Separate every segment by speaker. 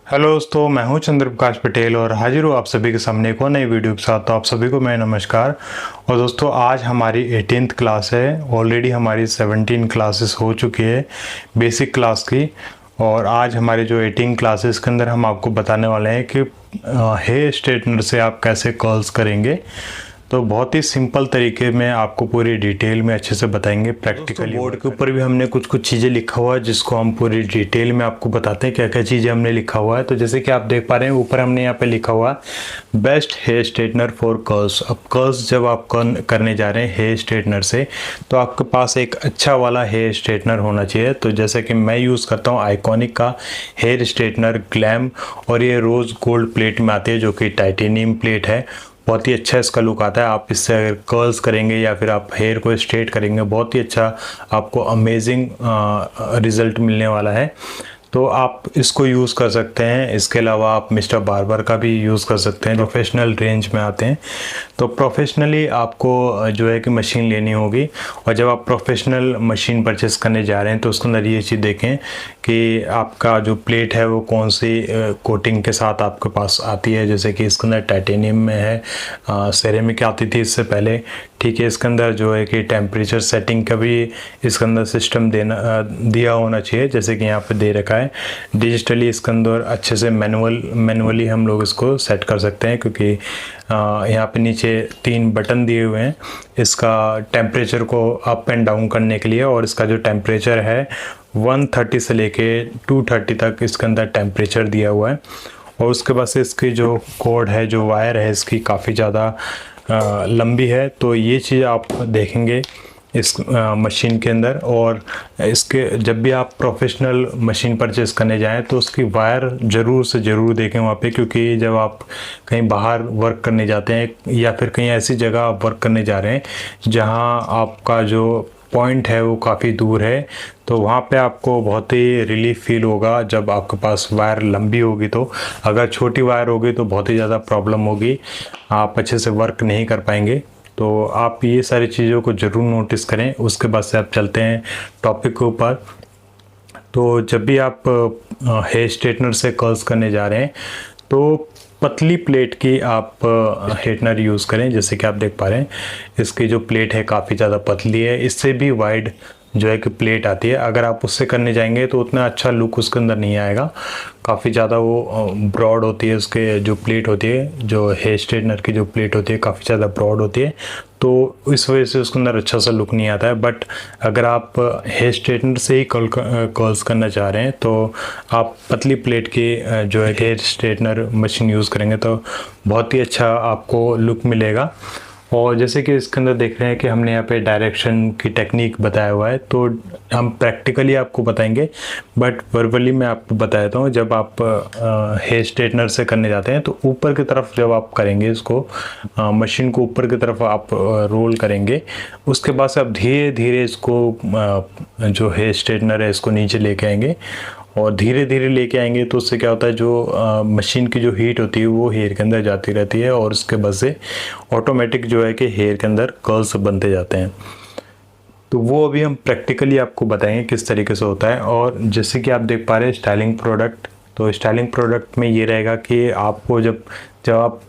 Speaker 1: Hello दोस्तों, मैं हूं चंद्र प्रकाश पटेल और हाजिर हूं आप सभी के सामने एक और नई वीडियो के साथ। तो आप सभी को मैं नमस्कार। और दोस्तों, आज हमारी 18th क्लास है। ऑलरेडी हमारी 17 क्लासेस हो चुकी है बेसिक क्लास की। और आज हमारे जो 18 क्लासेस के अंदर हम आपको बताने वाले हैं कि हेयर स्ट्रेटनर से आप कैसे कर्ल्स करेंगे। तो बहुत ही सिंपल तरीके में आपको पूरी डिटेल में अच्छे से बताएंगे प्रैक्टिकली। बोर्ड के ऊपर भी हमने कुछ चीज़ें लिखा हुआ है जिसको हम पूरी डिटेल में आपको बताते हैं क्या क्या चीज़ें हमने लिखा हुआ है। तो जैसे कि आप देख पा रहे हैं ऊपर हमने यहाँ पे लिखा हुआ है best hair straightener for curls. अब कर्ल्स जब आप करने जा रहे हैं हेयर स्ट्रेटनर से तो आपके पास एक अच्छा वाला हेयर स्ट्रेटनर होना चाहिए। तो जैसे कि मैं यूज़ करता हूँ आइकॉनिक का हेयर स्ट्रेटनर ग्लैम, और ये रोज़ गोल्ड प्लेट में आती है जो कि टाइटेनियम प्लेट है। बहुत ही अच्छा इसका लुक आता है। आप इससे अगर कर्ल्स करेंगे या फिर आप हेयर को स्ट्रेट करेंगे, बहुत ही अच्छा आपको अमेजिंग रिज़ल्ट मिलने वाला है। तो आप इसको यूज़ कर सकते हैं। इसके अलावा आप मिस्टर बार्बर का भी यूज़ कर सकते हैं, प्रोफेशनल रेंज में आते हैं। तो प्रोफेशनली आपको जो है कि मशीन लेनी होगी, और जब आप प्रोफेशनल मशीन परचेस करने जा रहे हैं तो उसके अंदर ये चीज़ देखें कि आपका जो प्लेट है वो कौन सी कोटिंग के साथ आपके पास आती है। जैसे कि इसके अंदर टाइटेनियम में है, सेरेमिक आती थी इससे पहले, ठीक है। इसके अंदर जो है कि टेम्परेचर सेटिंग का भी इसके अंदर सिस्टम दिया होना चाहिए, जैसे कि यहाँ पे दे रखा है। डिजिटली इसके अंदर अच्छे से मैनुअली हम लोग इसको सेट कर सकते हैं, क्योंकि यहाँ पे नीचे 3 बटन दिए हुए हैं इसका टेम्परेचर को अप एंड डाउन करने के लिए। और इसका जो टेम्परेचर है 130 से लेके 230 तक इसके अंदर टेम्परेचर दिया हुआ है। और उसके बाद से इसकी जो कॉर्ड है, जो वायर है इसकी काफ़ी ज़्यादा लंबी है। तो ये चीज़ आप देखेंगे इस मशीन के अंदर। और इसके जब भी आप प्रोफेशनल मशीन परचेस करने जाएं तो उसकी वायर ज़रूर से ज़रूर देखें वहाँ पे, क्योंकि जब आप कहीं बाहर वर्क करने जाते हैं या फिर कहीं ऐसी जगह आप वर्क करने जा रहे हैं जहाँ आपका जो पॉइंट है वो काफ़ी दूर है, तो वहाँ पे आपको बहुत ही रिलीफ फील होगा जब आपके पास वायर लंबी होगी। तो अगर छोटी वायर होगी तो बहुत ही ज़्यादा प्रॉब्लम होगी, आप अच्छे से वर्क नहीं कर पाएंगे। तो आप ये सारी चीज़ों को ज़रूर नोटिस करें। उसके बाद से आप चलते हैं टॉपिक के ऊपर। तो जब भी आप हेयर स्ट्रेटनर से कर्ल्स करने जा रहे हैं तो पतली प्लेट की आप स्ट्रेटनर यूज़ करें। जैसे कि आप देख पा रहे हैं इसकी जो प्लेट है काफ़ी ज़्यादा पतली है, इससे भी वाइड जो है कि प्लेट आती है। अगर आप उससे करने जाएंगे तो उतना अच्छा लुक उसके अंदर नहीं आएगा, काफ़ी ज़्यादा वो ब्रॉड होती है। उसके जो प्लेट होती है, जो हेयर स्ट्रेटनर की जो प्लेट होती है काफ़ी ज़्यादा ब्रॉड होती है, तो इस वजह से उसके अंदर अच्छा सा लुक नहीं आता है। बट अगर आप हेयर स्ट्रेटनर से ही कर्ल्स करना चाह रहे हैं तो आप पतली प्लेट की जो है हेयर स्ट्रेटनर मशीन यूज़ करेंगे तो बहुत ही अच्छा आपको लुक मिलेगा। और जैसे कि इसके अंदर देख रहे हैं कि हमने यहाँ पे डायरेक्शन की टेक्निक बताया हुआ है, तो हम प्रैक्टिकली आपको बताएंगे, बट वर्बली मैं आपको बता देता हूँ। जब आप हेयर स्ट्रेटनर से करने जाते हैं तो ऊपर की तरफ जब आप करेंगे इसको, मशीन को ऊपर की तरफ आप रोल करेंगे, उसके बाद से आप धीरे धीरे इसको जो हेयर स्ट्रेटनर है इसको नीचे लेके आएंगे। और धीरे धीरे लेके आएंगे तो उससे क्या होता है, जो मशीन की जो हीट होती है वो हेयर के अंदर जाती रहती है, और उसके बाद से ऑटोमेटिक जो है कि हेयर के अंदर कर्ल्स बनते जाते हैं। तो वो अभी हम प्रैक्टिकली आपको बताएंगे किस तरीके से होता है। और जैसे कि आप देख पा रहे हैं स्टाइलिंग प्रोडक्ट, तो स्टाइलिंग प्रोडक्ट में ये रहेगा कि आपको जब आप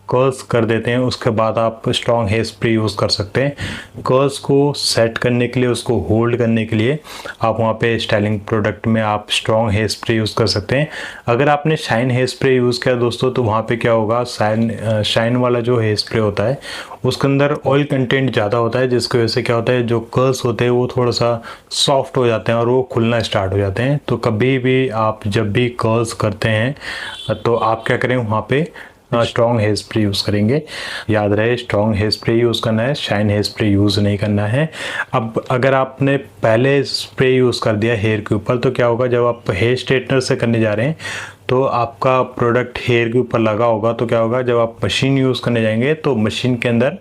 Speaker 1: कर्ल्स कर देते हैं उसके बाद आप स्ट्रॉन्ग हेयर स्प्रे यूज़ कर सकते हैं। कर्ल्स को सेट करने के लिए, उसको होल्ड करने के लिए आप वहाँ पे स्टाइलिंग प्रोडक्ट में आप स्ट्रॉन्ग हेयर स्प्रे यूज़ कर सकते हैं। अगर आपने शाइन हेयर स्प्रे यूज़ किया दोस्तों तो वहाँ पे क्या होगा, शाइन वाला जो हेयर स्प्रे होता है उसके अंदर ऑयल कंटेंट ज़्यादा होता है, जिसकी वजह से क्या होता है जो कर्ल्स होते हैं वो थोड़ा सा सॉफ्ट हो जाते हैं और वो खुलना स्टार्ट हो जाते हैं। तो कभी भी आप जब भी कर्ल्स करते हैं तो आप क्या करें, वहाँ पे स्ट्रॉन्ग हेयर स्प्रे यूज़ करेंगे। याद रहे स्ट्रॉन्ग हेयर स्प्रे यूज़ करना है, शाइन हेयर स्प्रे यूज़ नहीं करना है। अब अगर आपने पहले स्प्रे यूज़ कर दिया हेयर के ऊपर तो क्या होगा, जब आप हेयर स्ट्रेटनर से करने जा रहे हैं तो आपका प्रोडक्ट हेयर के ऊपर लगा होगा, तो क्या होगा जब आप मशीन यूज़ करने जाएंगे तो मशीन के अंदर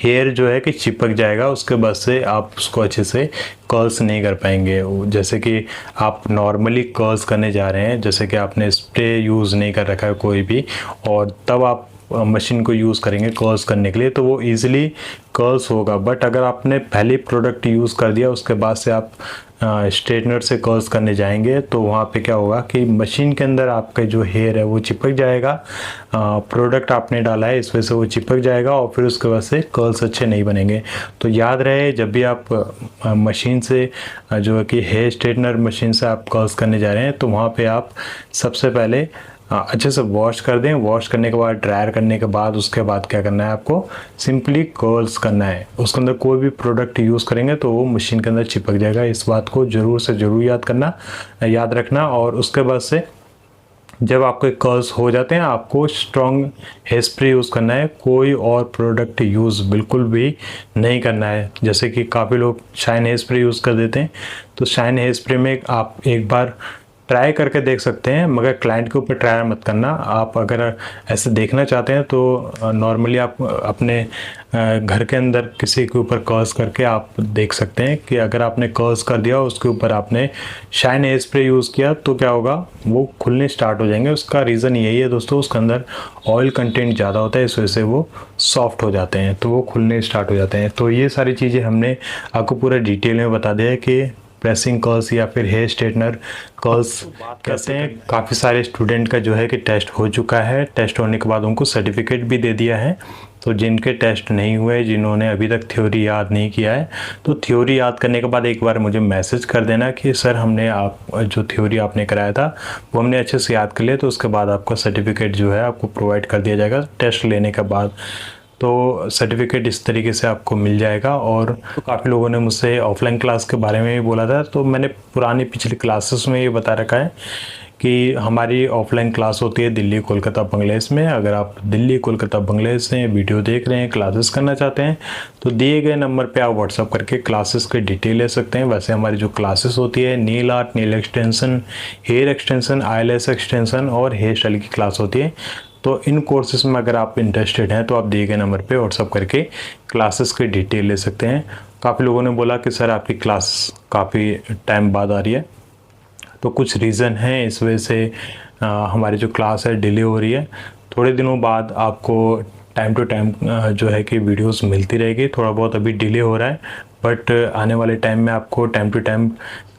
Speaker 1: हेयर जो है कि चिपक जाएगा। उसके बाद से आप उसको अच्छे से कर्ल्स नहीं कर पाएंगे। जैसे कि आप नॉर्मली कर्ल्स करने जा रहे हैं, जैसे कि आपने स्प्रे यूज़ नहीं कर रखा है कोई भी, और तब आप मशीन को यूज़ करेंगे कर्ल्स करने के लिए तो वो ईज़िली कर्ल्स होगा। बट अगर आपने पहले प्रोडक्ट यूज़ कर दिया उसके बाद से आप स्ट्रेटनर से कर्ल्स करने जाएंगे तो वहाँ पे क्या होगा कि मशीन के अंदर आपका जो हेयर है वो चिपक जाएगा। प्रोडक्ट आपने डाला है इस वजह से वो चिपक जाएगा और फिर उसके बाद से कर्ल्स अच्छे नहीं बनेंगे। तो याद रहे जब भी आप मशीन से जो है कि हेयर स्ट्रेटनर मशीन से आप कर्ल्स करने जा रहे हैं तो वहाँ पे आप सबसे पहले अच्छे से वॉश कर दें। वॉश करने के बाद ड्रायर करने के बाद उसके बाद क्या करना है, आपको सिंपली कर्ल्स करना है। उसके अंदर कोई भी प्रोडक्ट यूज़ करेंगे तो वो मशीन के अंदर चिपक जाएगा। इस बात को ज़रूर से ज़रूर याद रखना। और उसके बाद से जब आपके कर्ल्स हो जाते हैं आपको स्ट्रॉन्ग हेयर स्प्रे यूज़ करना है, कोई और प्रोडक्ट यूज़ बिल्कुल भी नहीं करना है। जैसे कि काफ़ी लोग शाइन हेयर स्प्रे यूज़ कर देते हैं, तो शाइन हेयर स्प्रे में आप एक बार ट्राई करके देख सकते हैं, मगर क्लाइंट के ऊपर ट्राई मत करना। आप अगर ऐसे देखना चाहते हैं तो नॉर्मली आप अपने घर के अंदर किसी के ऊपर कर्ल्स करके आप देख सकते हैं कि अगर आपने कर्ल्स कर दिया उसके ऊपर आपने शाइन हेयर स्प्रे यूज़ किया तो क्या होगा, वो खुलने स्टार्ट हो जाएंगे। उसका रीज़न यही है दोस्तों, उसके अंदर ऑयल कंटेंट ज़्यादा होता है, इस वजह से वो सॉफ्ट हो जाते हैं, तो वो खुलने स्टार्ट हो जाते हैं। तो ये सारी चीज़ें हमने आपको पूरा डिटेल में बता दिया है कि प्रेसिंग कर्ल्स या फिर हेयर स्ट्रेटनर कर्ल्स कैसे हैं। काफ़ी सारे स्टूडेंट का जो है कि टेस्ट हो चुका है, टेस्ट होने के बाद उनको सर्टिफिकेट भी दे दिया है। तो जिनके टेस्ट नहीं हुए, जिन्होंने अभी तक थ्योरी याद नहीं किया है, तो थ्योरी याद करने के बाद एक बार मुझे मैसेज कर देना कि सर हमने आप जो थ्योरी आपने कराया था वो हमने अच्छे से याद कर लिया। तो उसके बाद आपका सर्टिफिकेट जो है आपको प्रोवाइड कर दिया जाएगा टेस्ट लेने के बाद। तो सर्टिफिकेट इस तरीके से आपको मिल जाएगा। और तो काफ़ी लोगों ने मुझसे ऑफलाइन क्लास के बारे में भी बोला था, तो मैंने पुरानी पिछली क्लासेस में ये बता रखा है कि हमारी ऑफलाइन क्लास होती है दिल्ली कोलकाता बंगलादेश में। अगर आप दिल्ली कोलकाता बंगलादेश से वीडियो देख रहे हैं, क्लासेस करना चाहते हैं, तो दिए गए नंबर पे आप व्हाट्सअप करके क्लासेस की डिटेल ले सकते हैं। वैसे हमारी जो क्लासेस होती है nail art, nail extension, hair extension, eyelash extension और हेयर स्टाइल की क्लास होती है। तो इन कोर्सेज में अगर आप इंटरेस्टेड हैं तो आप दिए गए नंबर पे व्हाट्सअप करके क्लासेस की डिटेल ले सकते हैं। काफ़ी लोगों ने बोला कि सर आपकी क्लास काफ़ी टाइम बाद आ रही है, तो कुछ रीज़न है इस वजह से हमारी जो क्लास है डिले हो रही है। थोड़े दिनों बाद आपको टाइम टू टाइम जो है कि वीडियोस मिलती रहेगी। थोड़ा बहुत अभी डिले हो रहा है, बट आने वाले टाइम में आपको टाइम टू टाइम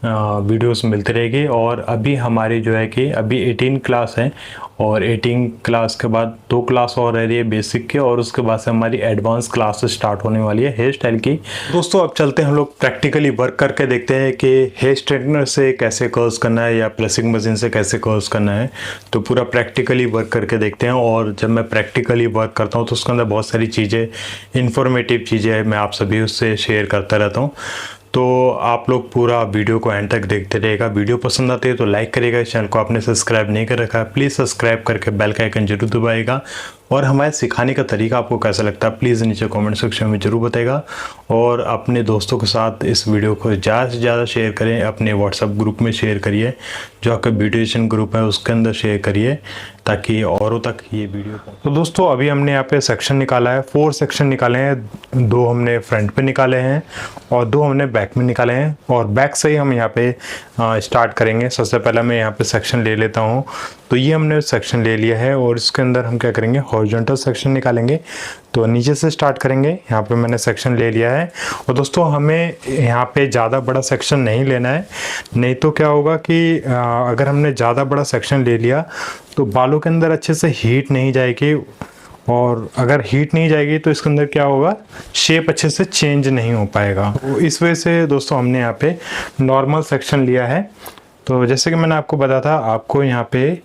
Speaker 1: वीडियोस मिलती रहेगी। और अभी हमारी जो है कि अभी 18 क्लास है और 18 क्लास के बाद 2 क्लास और रह रही है बेसिक के, और उसके बाद से हमारी एडवांस क्लास स्टार्ट होने वाली है हेयर स्टाइल की। दोस्तों अब चलते हैं हम लोग प्रैक्टिकली वर्क करके देखते हैं कि हेयर स्ट्रेटनर से कैसे कर्ल्स करना है या प्रेसिंग मशीन से कैसे कर्ल्स करना है। तो पूरा प्रैक्टिकली वर्क करके देखते हैं। और जब मैं प्रैक्टिकली वर्क करता हूँ तो उसके अंदर बहुत सारी चीज़ें, इन्फॉर्मेटिव चीज़ें मैं आप सभी उससे शेयर करता रहता हूँ। तो आप लोग पूरा वीडियो को एंड तक देखते रहिएगा। वीडियो पसंद आती है तो लाइक करिएगा। चैनल को आपने सब्सक्राइब नहीं कर रखा है प्लीज़ सब्सक्राइब करके बेल का आइकन जरूर दबाएगा। और हमारे सिखाने का तरीका आपको कैसा लगता है प्लीज़ नीचे कमेंट सेक्शन में ज़रूर बताएगा। और अपने दोस्तों के साथ इस वीडियो को ज़्यादा से ज़्यादा शेयर करें, अपने व्हाट्सएप ग्रुप में शेयर करिए, जो आपका ब्यूटिशियन ग्रुप है उसके अंदर शेयर करिए ताकि औरों तक ये वीडियो। तो दोस्तों अभी हमने यहाँ पे सेक्शन निकाला है, 4 सेक्शन निकाले हैं। 2 हमने फ्रंट पे निकाले हैं और 2 हमने बैक में निकाले हैं। और बैक से ही हम यहाँ पे स्टार्ट करेंगे। सबसे पहले मैं यहाँ पे सेक्शन ले लेता हूँ। तो ये हमने सेक्शन ले लिया है और इसके अंदर हम क्या करेंगे, हॉरिजॉन्टल सेक्शन निकालेंगे। तो नीचे से स्टार्ट करेंगे। यहाँ पे मैंने सेक्शन ले लिया है। और दोस्तों हमें यहाँ पे ज़्यादा बड़ा सेक्शन नहीं लेना है, नहीं तो क्या होगा कि अगर हमने ज़्यादा बड़ा सेक्शन ले लिया तो बालों के अंदर अच्छे से हीट नहीं जाएगी। और अगर हीट नहीं जाएगी तो इसके अंदर क्या होगा, शेप अच्छे से चेंज नहीं हो पाएगा। तो इस वजह से दोस्तों हमने यहाँ पे नॉर्मल सेक्शन लिया है। तो जैसे कि मैंने आपको बताया था, आपको यहाँ पे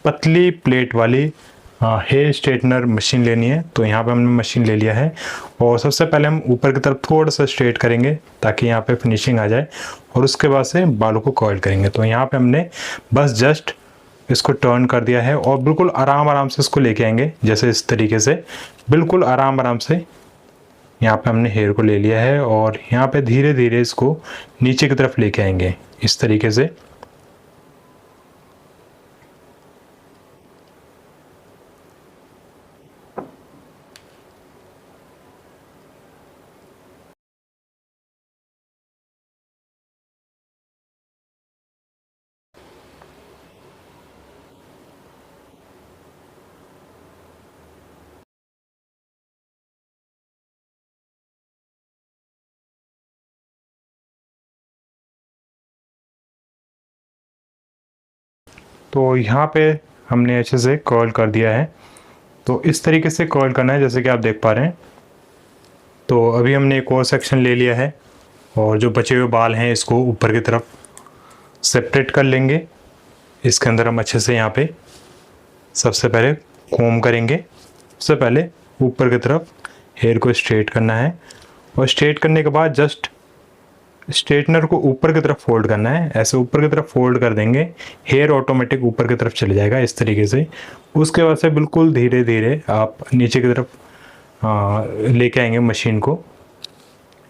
Speaker 1: पतली प्लेट वाली हेयर स्ट्रेटनर मशीन लेनी है। तो यहाँ पे हमने मशीन ले लिया है और सबसे पहले हम ऊपर की तरफ थोड़ा सा स्ट्रेट करेंगे ताकि यहाँ पे फिनिशिंग आ जाए। और उसके बाद से बालों को कॉइल करेंगे। तो यहाँ पे हमने बस जस्ट इसको टर्न कर दिया है और बिल्कुल आराम आराम से इसको लेके आएंगे, जैसे इस तरीके से बिल्कुल आराम आराम से यहाँ पे हमने हेयर को ले लिया है। और यहाँ पे धीरे धीरे इसको नीचे की तरफ लेके आएंगे इस तरीके से। तो यहाँ पे हमने अच्छे से कर्ल कर दिया है। तो इस तरीके से कर्ल करना है जैसे कि आप देख पा रहे हैं। तो अभी हमने एक और सेक्शन ले लिया है और जो बचे हुए बाल हैं इसको ऊपर की तरफ सेपरेट कर लेंगे। इसके अंदर हम अच्छे से यहाँ पे सबसे पहले कोम करेंगे। सबसे पहले ऊपर की तरफ हेयर को स्ट्रेट करना है और स्ट्रेट करने के बाद जस्ट स्ट्रेटनर को ऊपर की तरफ फोल्ड करना है। ऐसे ऊपर की तरफ फोल्ड कर देंगे, हेयर ऑटोमेटिक ऊपर की तरफ चले जाएगा इस तरीके से। उसके बाद से बिल्कुल धीरे धीरे आप नीचे की तरफ लेके आएंगे मशीन को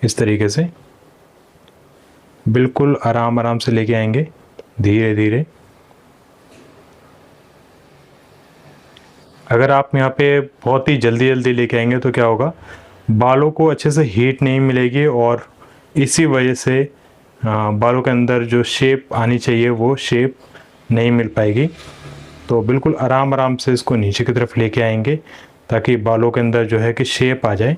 Speaker 1: इस तरीके से, बिल्कुल आराम आराम से लेके आएंगे धीरे धीरे। अगर आप यहाँ पे बहुत ही जल्दी जल्दी लेके आएंगे तो क्या होगा, बालों को अच्छे से हीट नहीं मिलेगी और इसी वजह से बालों के अंदर जो शेप आनी चाहिए वो शेप नहीं मिल पाएगी। तो बिल्कुल आराम आराम से इसको नीचे की तरफ लेके आएंगे ताकि बालों के अंदर जो है कि शेप आ जाए।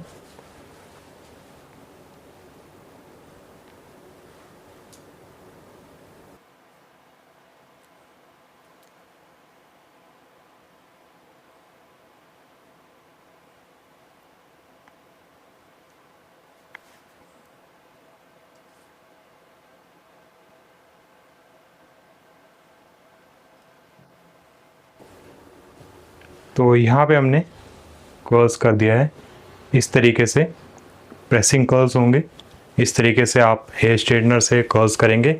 Speaker 1: तो यहाँ पे हमने कर्ल्स कर दिया है। इस तरीके से प्रेसिंग कर्ल्स होंगे। इस तरीके से आप हेयर स्ट्रेटनर से कर्ल्स करेंगे।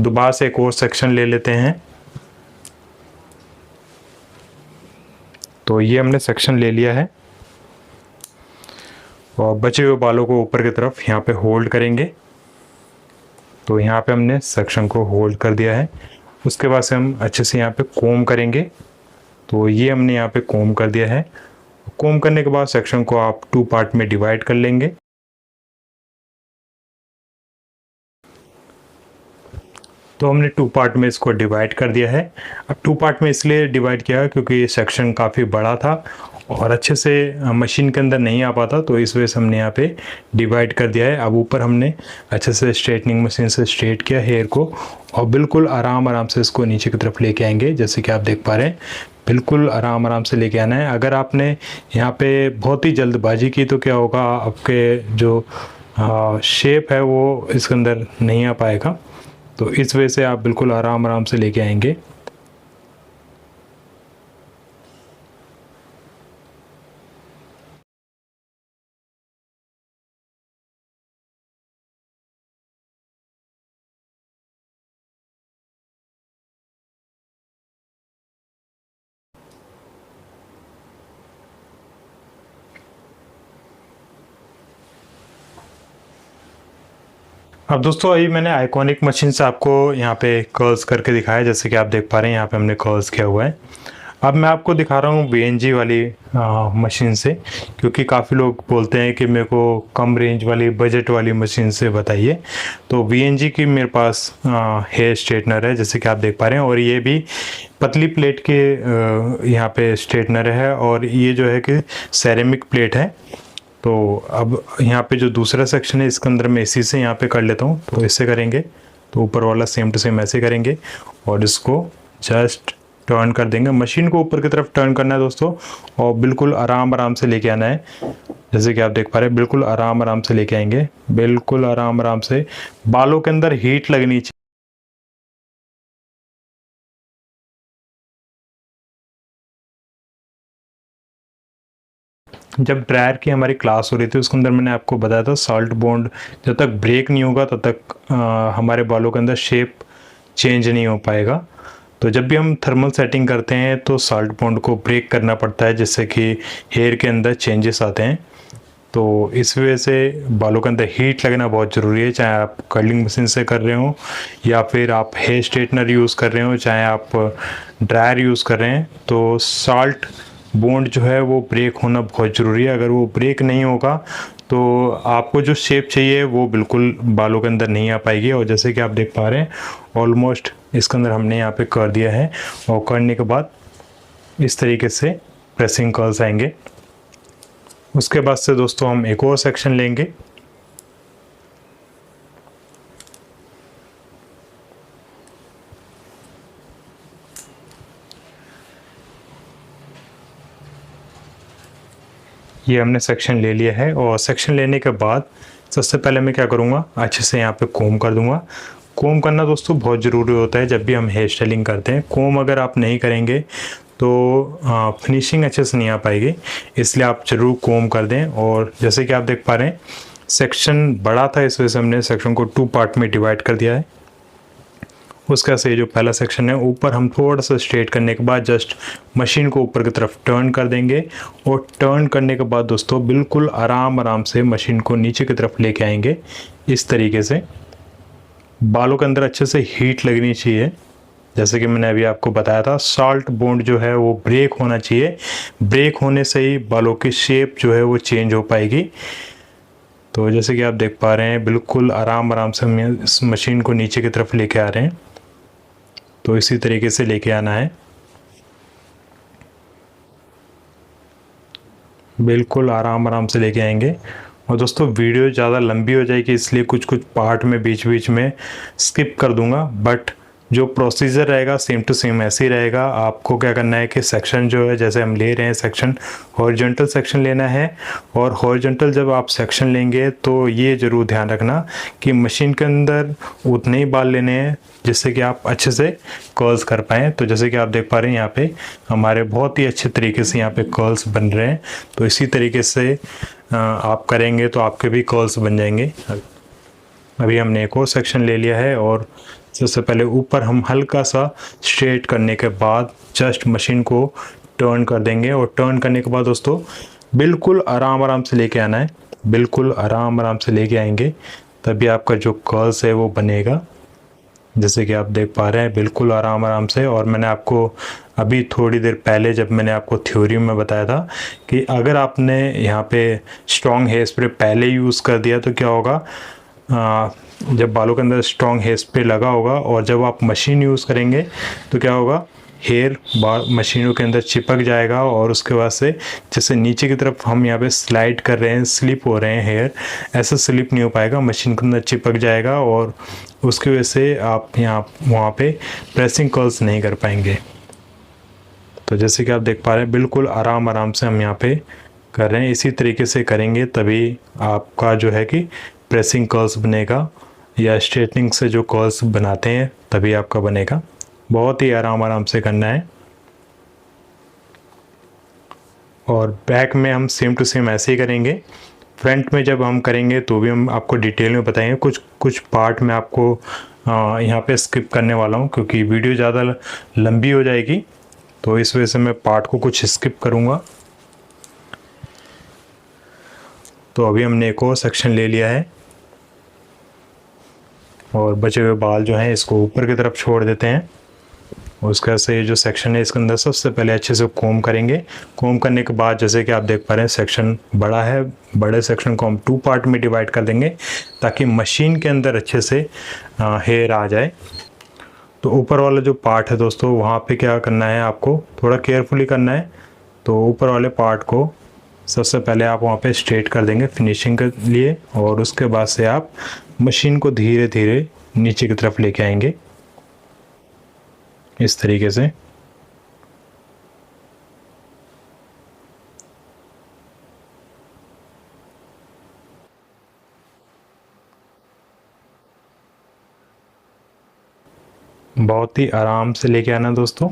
Speaker 1: दोबारा से एक और सेक्शन ले लेते हैं। तो ये हमने सेक्शन ले लिया है और बचे हुए बालों को ऊपर की तरफ यहाँ पे होल्ड करेंगे। तो यहाँ पे हमने सेक्शन को होल्ड कर दिया है। उसके बाद से हम अच्छे से यहाँ पे कोम करेंगे। तो ये हमने यहाँ पे कोम कर दिया है। कोम करने के बाद सेक्शन को आप 2 पार्ट में डिवाइड कर लेंगे। तो हमने 2 पार्ट में इसको डिवाइड कर दिया है। अब 2 पार्ट में इसलिए डिवाइड किया क्योंकि ये सेक्शन काफ़ी बड़ा था और अच्छे से मशीन के अंदर नहीं आ पाता, तो इस वजह से हमने यहाँ पे डिवाइड कर दिया है। अब ऊपर हमने अच्छे से स्ट्रेटनिंग मशीन से स्ट्रेट किया हेयर को और बिल्कुल आराम आराम से इसको नीचे की तरफ लेके आएंगे जैसे कि आप देख पा रहे हैं। बिल्कुल आराम आराम से लेके आना है। अगर आपने यहाँ पे बहुत ही जल्दबाजी की तो क्या होगा, आपके जो शेप है वो इसके अंदर नहीं आ पाएगा। तो इस वजह से आप बिल्कुल आराम आराम से लेके आएंगे। अब दोस्तों अभी मैंने आइकॉनिक मशीन से आपको यहाँ पे कर्ल्स करके दिखाया, जैसे कि आप देख पा रहे हैं यहाँ पे हमने कर्ल्स किया हुआ है। अब मैं आपको दिखा रहा हूँ VNG वाली मशीन से, क्योंकि काफ़ी लोग बोलते हैं कि मेरे को कम रेंज वाली बजट वाली मशीन से बताइए। तो VNG की मेरे पास हेयर स्ट्रेटनर है जैसे कि आप देख पा रहे हैं, और ये भी पतली प्लेट के यहाँ पे स्ट्रेटनर है और ये जो है कि सेरेमिक प्लेट है। तो अब यहाँ पे जो दूसरा सेक्शन है इसके अंदर मैं इसी से यहाँ पे कर लेता हूँ। तो इससे करेंगे तो ऊपर वाला सेम टू सेम ऐसे करेंगे और इसको जस्ट टर्न कर देंगे। मशीन को ऊपर की तरफ टर्न करना है दोस्तों और बिल्कुल आराम आराम से लेके आना है। जैसे कि आप देख पा रहे हैं बिल्कुल आराम आराम से लेके आएंगे, बिल्कुल आराम आराम से। बालों के अंदर हीट लगनी चाहिए। जब ड्रायर की हमारी क्लास हो रही थी उसके अंदर मैंने आपको बताया था सॉल्ट बॉन्ड जब तक ब्रेक नहीं होगा तब तक हमारे बालों के अंदर शेप चेंज नहीं हो पाएगा। तो जब भी हम थर्मल सेटिंग करते हैं तो सॉल्ट बॉन्ड को ब्रेक करना पड़ता है जिससे कि हेयर के अंदर चेंजेस आते हैं। तो इस वजह से बालों के अंदर हीट लगना बहुत ज़रूरी है, चाहे आप कर्लिंग मशीन से कर रहे हो या फिर आप हेयर स्ट्रेटनर यूज़ कर रहे हो, चाहे आप ड्रायर यूज़ कर रहे हैं। तो सॉल्ट बॉन्ड जो है वो ब्रेक होना बहुत ज़रूरी है। अगर वो ब्रेक नहीं होगा तो आपको जो शेप चाहिए वो बिल्कुल बालों के अंदर नहीं आ पाएगी। और जैसे कि आप देख पा रहे हैं ऑलमोस्ट इसके अंदर हमने यहाँ पे कर दिया है और करने के बाद इस तरीके से प्रेसिंग कर्ल्स आएंगे। उसके बाद से दोस्तों हम एक और सेक्शन लेंगे। ये हमने सेक्शन ले लिया है और सेक्शन लेने के बाद सबसे पहले मैं क्या करूँगा, अच्छे से यहाँ पे कोम कर दूँगा। कोम करना दोस्तों बहुत ज़रूरी होता है जब भी हम हेयर स्टाइलिंग करते हैं। कोम अगर आप नहीं करेंगे तो फिनिशिंग अच्छे से नहीं आ पाएगी, इसलिए आप ज़रूर कोम कर दें। और जैसे कि आप देख पा रहे हैं सेक्शन बड़ा था, इस वजह से हमने सेक्शन को 2 पार्ट में डिवाइड कर दिया है। उसका से जो पहला सेक्शन है ऊपर हम थोड़ा सा स्ट्रेट करने के बाद जस्ट मशीन को ऊपर की तरफ टर्न कर देंगे और टर्न करने के बाद दोस्तों बिल्कुल आराम से मशीन को नीचे की तरफ लेके आएंगे। इस तरीके से बालों के अंदर अच्छे से हीट लगनी चाहिए। जैसे कि मैंने अभी आपको बताया था, सॉल्ट बॉन्ड जो है वो ब्रेक होना चाहिए। ब्रेक होने से ही बालों की शेप जो है वो चेंज हो पाएगी। तो जैसे कि आप देख पा रहे हैं बिल्कुल आराम से हम इस मशीन को नीचे की तरफ लेके आ रहे हैं। तो इसी तरीके से लेके आना है, बिल्कुल आराम से लेके आएंगे। और दोस्तों वीडियो ज़्यादा लंबी हो जाएगी, इसलिए कुछ पार्ट में बीच में स्किप कर दूंगा, बट जो प्रोसीजर रहेगा सेम टू सेम ऐसे ही रहेगा। आपको क्या करना है कि सेक्शन जो है, जैसे हम ले रहे हैं सेक्शन, हॉरिजॉन्टल सेक्शन लेना है। और हॉरिजॉन्टल जब आप सेक्शन लेंगे तो ये ज़रूर ध्यान रखना कि मशीन के अंदर उतने ही बाल लेने हैं जिससे कि आप अच्छे से कर्ल्स कर पाएँ। तो जैसे कि आप देख पा रहे हैं यहाँ पे हमारे बहुत ही अच्छे तरीके से यहाँ पे कर्ल्स बन रहे हैं। तो इसी तरीके से आप करेंगे तो आपके भी कर्ल्स बन जाएंगे। अभी हमने एक और सेक्शन ले लिया है और सबसे पहले ऊपर हम हल्का सा स्ट्रेट करने के बाद जस्ट मशीन को टर्न कर देंगे। और टर्न करने के बाद दोस्तों बिल्कुल आराम से लेके आना है, बिल्कुल आराम से लेके आएंगे, तभी आपका जो कर्ल्स है वो बनेगा। जैसे कि आप देख पा रहे हैं बिल्कुल आराम से। और मैंने आपको अभी थोड़ी देर पहले जब मैंने आपको थ्योरी में बताया था कि अगर आपने यहाँ पे स्ट्रॉन्ग हेयर स्प्रे पहले यूज़ कर दिया तो क्या होगा, जब बालों के अंदर स्ट्रॉन्ग हेयर स्प्रे लगा होगा और जब आप मशीन यूज़ करेंगे तो क्या होगा, हेयर मशीनों के अंदर चिपक जाएगा। और उसके बाद से जैसे नीचे की तरफ हम यहाँ पे स्लाइड कर रहे हैं, स्लिप हो रहे हैं हेयर, ऐसा स्लिप नहीं हो पाएगा, मशीन के अंदर चिपक जाएगा और उसकी वजह से आप वहाँ पे प्रेसिंग कर्ल्स नहीं कर पाएंगे। तो जैसे कि आप देख पा रहे हैं बिल्कुल आराम से हम यहाँ पे कर रहे हैं। इसी तरीके से करेंगे तभी आपका जो है कि प्रेसिंग कर्ल्स बनेगा, या स्ट्रेटनिंग से जो कर्ल्स बनाते हैं तभी आपका बनेगा। बहुत ही आराम से करना है। और बैक में हम सेम टू सेम ऐसे ही करेंगे। फ्रंट में जब हम करेंगे तो भी हम आपको डिटेल में बताएंगे। कुछ पार्ट में आपको यहाँ पे स्किप करने वाला हूँ क्योंकि वीडियो ज़्यादा लंबी हो जाएगी, तो इस वजह से मैं पार्ट को कुछ स्किप करूँगा। तो अभी हमने एक और सेक्शन ले लिया है और बचे हुए बाल जो हैं इसको ऊपर की तरफ छोड़ देते हैं। उसका से जो सेक्शन है इसके अंदर सबसे पहले अच्छे से कोम करेंगे। कोम करने के बाद जैसे कि आप देख पा रहे हैं सेक्शन बड़ा है, बड़े सेक्शन को हम 2 पार्ट में डिवाइड कर देंगे ताकि मशीन के अंदर अच्छे से हेयर आ जाए। तो ऊपर वाला जो पार्ट है दोस्तों, वहाँ पे क्या करना है, आपको थोड़ा केयरफुली करना है। तो ऊपर वाले पार्ट को सबसे पहले आप वहाँ पे स्ट्रेट कर देंगे फिनिशिंग के लिए, और उसके बाद से आप मशीन को धीरे धीरे नीचे की तरफ लेके आएंगे इस तरीके से। बहुत ही आराम से लेके आना दोस्तों।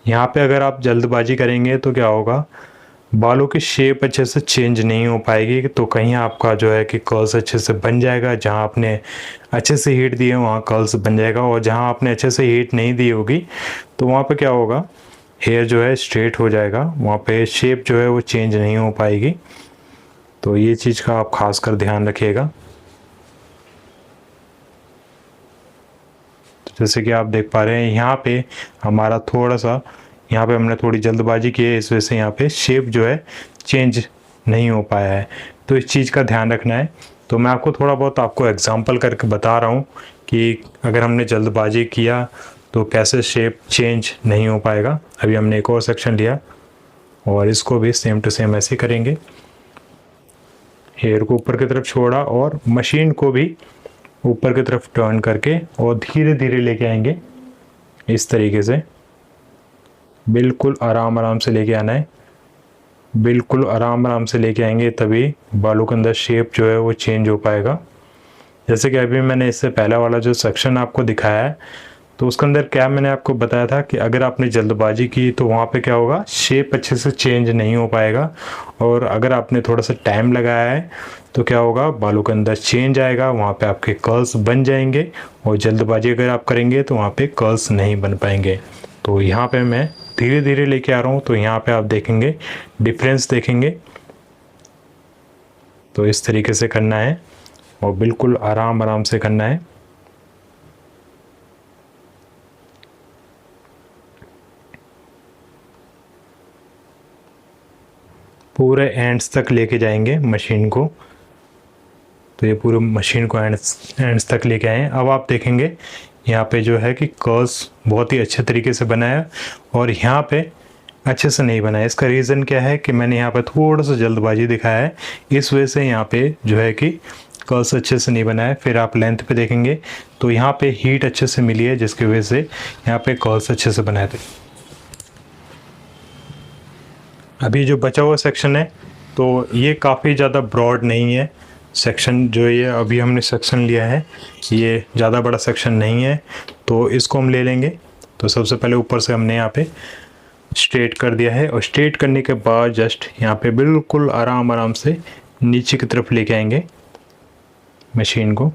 Speaker 1: यहाँ पे अगर आप जल्दबाजी करेंगे तो क्या होगा, बालों की शेप अच्छे से चेंज नहीं हो पाएगी। तो कहीं आपका जो है कि कर्ल्स अच्छे से बन जाएगा, जहाँ आपने अच्छे से हीट दी है वहाँ कर्ल्स बन जाएगा, और जहाँ आपने अच्छे से हीट नहीं दी होगी तो वहाँ पे क्या होगा, हेयर जो है स्ट्रेट हो जाएगा, वहाँ पे शेप जो है वो चेंज नहीं हो पाएगी। तो ये चीज़ का आप खास कर ध्यान रखिएगा। जैसे कि आप देख पा रहे हैं यहाँ पे हमारा थोड़ा सा, यहाँ पे हमने थोड़ी जल्दबाजी की है, इस वजह से यहाँ पे शेप जो है चेंज नहीं हो पाया है। तो इस चीज़ का ध्यान रखना है। तो मैं आपको थोड़ा बहुत आपको एग्जांपल करके बता रहा हूँ कि अगर हमने जल्दबाजी किया तो कैसे शेप चेंज नहीं हो पाएगा। अभी हमने एक और सेक्शन लिया और इसको भी सेम टू सेम ऐसे करेंगे। हेयर को ऊपर की तरफ छोड़ा और मशीन को भी ऊपर की तरफ टर्न करके और धीरे धीरे लेके आएंगे इस तरीके से। बिल्कुल आराम से लेके आना है। बिल्कुल आराम आराम से लेके आएंगे, तभी बालों के अंदर शेप जो है वो चेंज हो पाएगा। जैसे कि अभी मैंने इससे पहला वाला जो सेक्शन आपको दिखाया है, तो उसके अंदर क्या मैंने आपको बताया था कि अगर आपने जल्दबाजी की तो वहाँ पे क्या होगा, शेप अच्छे से चेंज नहीं हो पाएगा। और अगर आपने थोड़ा सा टाइम लगाया है तो क्या होगा, बालों के अंदर चेंज आएगा, वहाँ पे आपके कर्ल्स बन जाएंगे। और जल्दबाजी अगर आप करेंगे तो वहाँ पे कर्ल्स नहीं बन पाएंगे। तो यहाँ पे मैं धीरे धीरे लेके आ रहा हूँ, तो यहाँ पे आप देखेंगे डिफरेंस देखेंगे। तो इस तरीके से करना है और बिल्कुल आराम आराम से करना है। पूरे एंड्स तक लेके जाएंगे मशीन को। तो ये पूरे मशीन को एंड्स तक लेके आए। अब आप देखेंगे यहाँ पे जो है कि कर्व्स बहुत ही अच्छे तरीके से बनाया और यहाँ पे अच्छे से नहीं बनाया। इसका रीज़न क्या है कि मैंने यहाँ पे थोड़ा सा जल्दबाजी दिखाया है, इस वजह से यहाँ पे जो है कि कर्व्स अच्छे से नहीं बनाए। फिर आप लेंथ पे देखेंगे तो यहाँ पे हीट अच्छे से मिली है, जिसकी वजह से यहाँ पे कर्व्स अच्छे से बनाए थे। अभी जो बचा हुआ सेक्शन है तो ये काफ़ी ज़्यादा ब्रॉड नहीं है सेक्शन, जो ये अभी हमने सेक्शन लिया है ये ज़्यादा बड़ा सेक्शन नहीं है। तो इसको हम ले लेंगे। तो सबसे पहले ऊपर से हमने यहाँ पे स्ट्रेट कर दिया है और स्ट्रेट करने के बाद जस्ट यहाँ पे बिल्कुल आराम आराम से नीचे की तरफ लेके आएंगे मशीन को।